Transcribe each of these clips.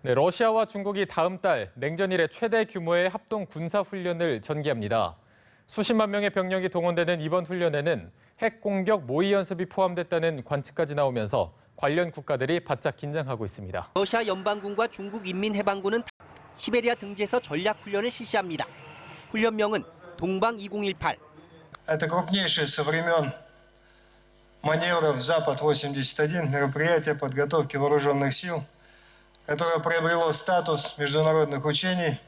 네, 러시아와 중국이 다음 달 냉전 이래 최대 규모의 합동 군사훈련을 전개합니다. 수십만 명의 병력이 동원되는 이번 훈련에는 핵 공격 모의 연습이 포함됐다는 관측까지 나오면서 관련 국가들이 바짝 긴장하고 있습니다. 러시아 연방군과 중국 인민해방군은 시베리아 등지에서 전략훈련을 실시합니다. 훈련명은 동방 2018. Это крупнейшее со времен маневров «Запад-81» мероприятие подготовки вооруженных сил, которое приобрело статус международных учений.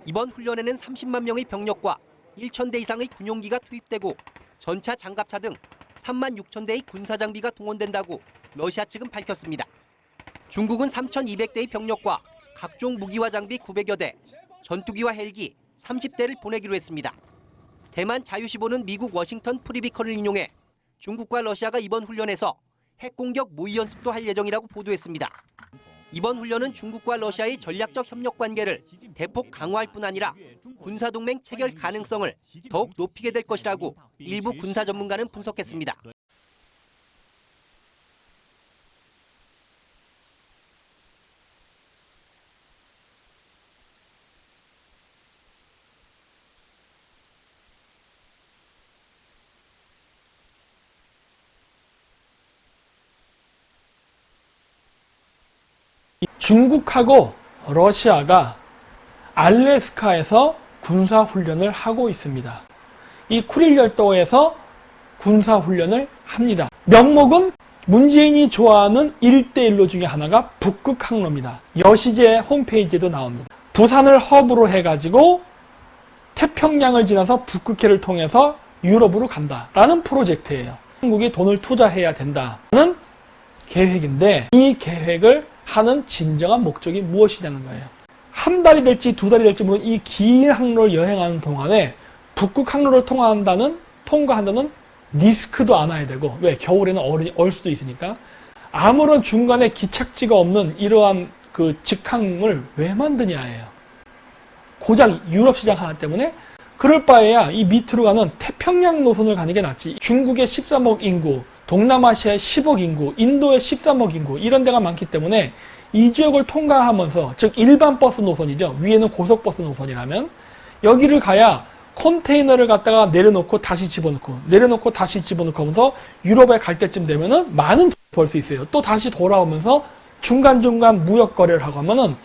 이번 훈련에는 30만 명의 병력과 1,000대 이상의 군용기가 투입되고 전차, 장갑차 등 3만 6천 대의 군사장비가 동원된다고 러시아 측은 밝혔습니다. 중국은 3,200대의 병력과 각종 무기와 장비 900여 대, 전투기와 헬기 30대를 보내기로 했습니다. 대만 자유시보는 미국 워싱턴 프리비컨을 인용해 중국과 러시아가 이번 훈련에서 핵공격 모의 연습도 할 예정이라고 보도했습니다. 이번 훈련은 중국과 러시아의 전략적 협력 관계를 대폭 강화할 뿐 아니라 군사동맹 체결 가능성을 더욱 높이게 될 것이라고 일부 군사 전문가는 분석했습니다. 중국하고 러시아가 알래스카에서 군사훈련을 하고 있습니다. 이 쿠릴 열도에서 군사훈련을 합니다. 명목은 문재인이 좋아하는 1대1로 중에 하나가 북극 항로입니다. 여시제 홈페이지에도 나옵니다. 부산을 허브로 해가지고 태평양을 지나서 북극해를 통해서 유럽으로 간다라는 프로젝트예요. 한국이 돈을 투자해야 된다는 계획인데 이 계획을 하는 진정한 목적이 무엇이냐는 거예요. 한 달이 될지 두 달이 될지 모르는 이 긴 항로를 여행하는 동안에 북극 항로를 통과한다는 리스크도 안아야 되고, 왜? 겨울에는 얼 수도 있으니까. 아무런 중간에 기착지가 없는 이러한 그 직항을 왜 만드냐예요. 고작 유럽 시장 하나 때문에. 그럴 바에야 이 밑으로 가는 태평양 노선을 가는 게 낫지. 중국의 13억 인구, 동남아시아의 10억 인구, 인도의 13억 인구 이런 데가 많기 때문에 이 지역을 통과하면서, 즉 일반 버스 노선이죠. 위에는 고속버스 노선이라면 여기를 가야 컨테이너를 갖다가 내려놓고 다시 집어넣고 내려놓고 다시 집어넣고 하면서 유럽에 갈 때쯤 되면은 많은 돈을 벌 수 있어요. 또 다시 돌아오면서 중간중간 무역 거래를 하고 하면은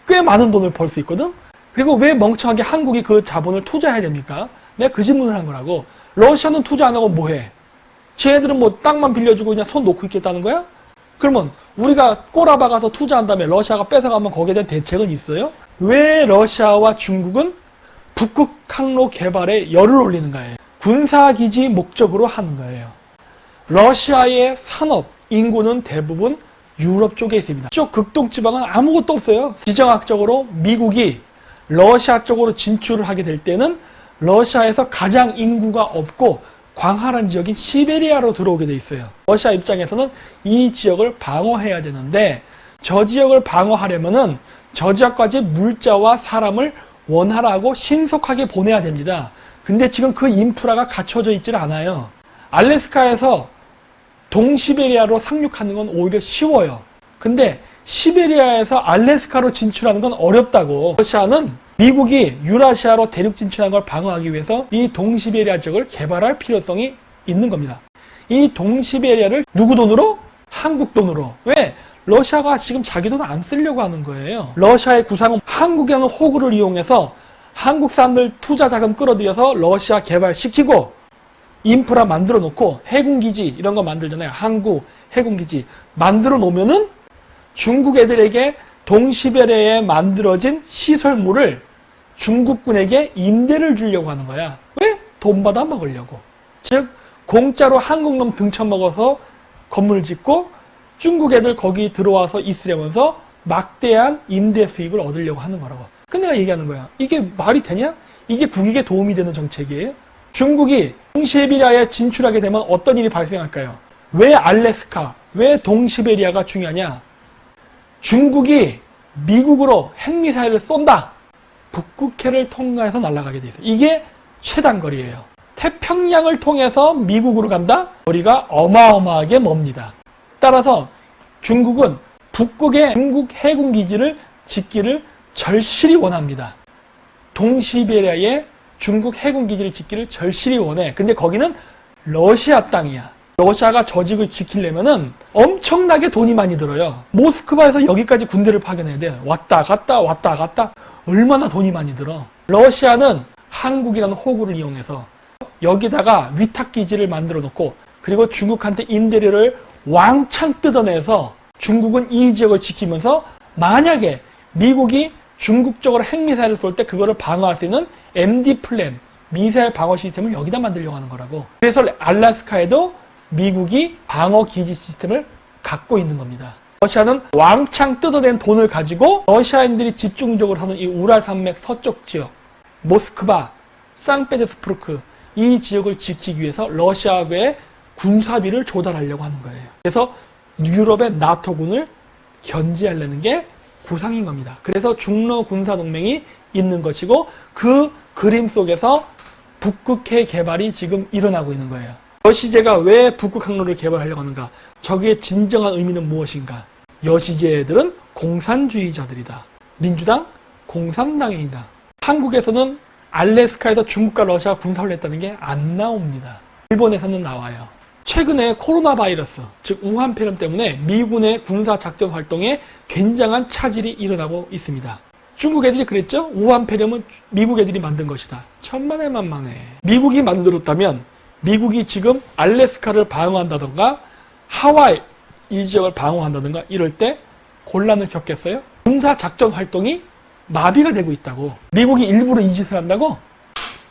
꽤 많은 돈을 벌 수 있거든. 그리고 왜 멍청하게 한국이 그 자본을 투자해야 됩니까? 내가 그 질문을 한 거라고. 러시아는 투자 안 하고 뭐 해? 쟤네들은 뭐 땅만 빌려주고 그냥 손 놓고 있겠다는 거야? 그러면 우리가 꼬라박아서 투자한 다음에 러시아가 뺏어가면 거기에 대한 대책은 있어요? 왜 러시아와 중국은 북극 항로 개발에 열을 올리는 거예요? 군사기지 목적으로 하는 거예요. 러시아의 산업, 인구는 대부분 유럽 쪽에 있습니다. 이쪽 극동지방은 아무것도 없어요. 지정학적으로 미국이 러시아 쪽으로 진출을 하게 될 때는 러시아에서 가장 인구가 없고 광활한 지역인 시베리아로 들어오게 돼 있어요. 러시아 입장에서는 이 지역을 방어해야 되는데 저 지역을 방어하려면은 저 지역까지 물자와 사람을 원활하고 신속하게 보내야 됩니다. 근데 지금 그 인프라가 갖춰져 있질 않아요. 알래스카에서 동시베리아로 상륙하는 건 오히려 쉬워요. 근데 시베리아에서 알래스카로 진출하는 건 어렵다고. 러시아는 미국이 유라시아로 대륙 진출한 걸 방어하기 위해서 이 동시베리아 지역을 개발할 필요성이 있는 겁니다. 이 동시베리아를 누구 돈으로? 한국 돈으로. 왜? 러시아가 지금 자기 돈 안 쓰려고 하는 거예요. 러시아의 구상은 한국이라는 호구를 이용해서 한국 사람들 투자 자금 끌어들여서 러시아 개발시키고 인프라 만들어 놓고 해군기지 이런 거 만들잖아요. 항구, 해군기지 만들어 놓으면은 중국 애들에게 동시베리아에 만들어진 시설물을 중국군에게 임대를 주려고 하는 거야. 왜? 돈 받아 먹으려고. 즉 공짜로 한국놈 등쳐먹어서 건물 짓고 중국 애들 거기 들어와서 있으려면서 막대한 임대 수익을 얻으려고 하는 거라고. 근데 내가 얘기하는 거야. 이게 말이 되냐? 이게 국익에 도움이 되는 정책이에요? 중국이 동시베리아에 진출하게 되면 어떤 일이 발생할까요? 왜 알래스카, 왜 동시베리아가 중요하냐? 중국이 미국으로 핵미사일을 쏜다. 북극해를 통과해서 날아가게 돼 있어요. 이게 최단거리예요. 태평양을 통해서 미국으로 간다? 거리가 어마어마하게 멉니다. 따라서 중국은 북극에 중국 해군 기지를 짓기를 절실히 원합니다. 동시베리아에 중국 해군 기지를 짓기를 절실히 원해. 근데 거기는 러시아 땅이야. 러시아가 저 지역을 지키려면은 엄청나게 돈이 많이 들어요. 모스크바에서 여기까지 군대를 파견해야 돼. 왔다 갔다 왔다 갔다. 얼마나 돈이 많이 들어. 러시아는 한국이라는 호구를 이용해서 여기다가 위탁 기지를 만들어 놓고, 그리고 중국한테 임대료를 왕창 뜯어내서 중국은 이 지역을 지키면서 만약에 미국이 중국 쪽으로 핵미사일을 쏠 때 그거를 방어할 수 있는 MD 플랜, 미사일 방어 시스템을 여기다 만들려고 하는 거라고. 그래서 알래스카에도 미국이 방어 기지 시스템을 갖고 있는 겁니다. 러시아는 왕창 뜯어낸 돈을 가지고 러시아인들이 집중적으로 하는 이 우랄 산맥 서쪽 지역, 모스크바, 상페테르부르크 이 지역을 지키기 위해서 러시아의 군사비를 조달하려고 하는 거예요. 그래서 유럽의 나토군을 견제하려는 게 구상인 겁니다. 그래서 중러 군사동맹이 있는 것이고, 그 그림 속에서 북극해 개발이 지금 일어나고 있는 거예요. 여시제가 왜 북극 항로를 개발하려고 하는가? 저기의 진정한 의미는 무엇인가? 여시제들은 공산주의자들이다. 민주당 공산당인이다. 한국에서는 알래스카에서 중국과 러시아가 군사를 했다는 게 안 나옵니다. 일본에서는 나와요. 최근에 코로나 바이러스, 즉 우한폐렴 때문에 미군의 군사 작전 활동에 굉장한 차질이 일어나고 있습니다. 중국 애들이 그랬죠? 우한폐렴은 미국 애들이 만든 것이다. 천만에만만해. 미국이 만들었다면 미국이 지금 알래스카를 방어한다던가 하와이 이 지역을 방어한다던가 이럴 때 곤란을 겪겠어요? 군사 작전 활동이 마비가 되고 있다고. 미국이 일부러 이 짓을 한다고?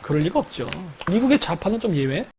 그럴 리가 없죠. 미국의 좌파는 좀 예외.